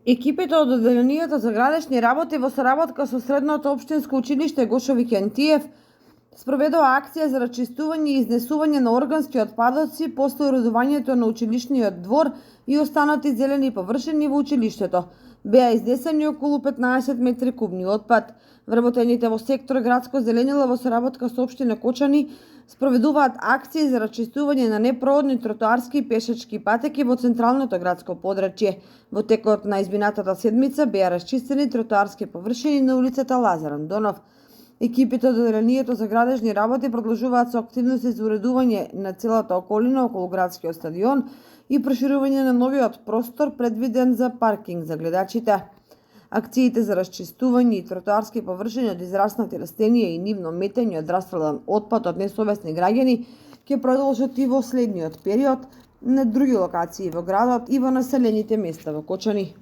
Екипите од Одделението за градешни работи во соработка со Средното општинско училиште Гошо Викентиев спроведува акција за рачистување и изнесување на органски отпадоци после уредувањето на училишниот двор и останати зелени површини во училиштето. Беа изнесени околу 15 метри кубни отпад. Вработените во сектор градско зеленило во соработка со општина Кочани спроведуваат акции за рачистување на непроводни тротоарски и пешачки патеки во централното градско подрачје. Во текот на изминатата седмица беа расчистени тротоарски површини на улицата Лазар Андонов. Екипите од Одделението за градежни работи продолжуваат со активности за уредување на целата околина околу градскиот стадион и проширување на новиот простор предвиден за паркинг за гледачите. Акциите за расчистување и тротоарски површини од израснати растенија и нивно метење од растредан отпад од несовесни граѓани ќе продолжат и во следниот период на други локации во градот и во населените места во Кочани.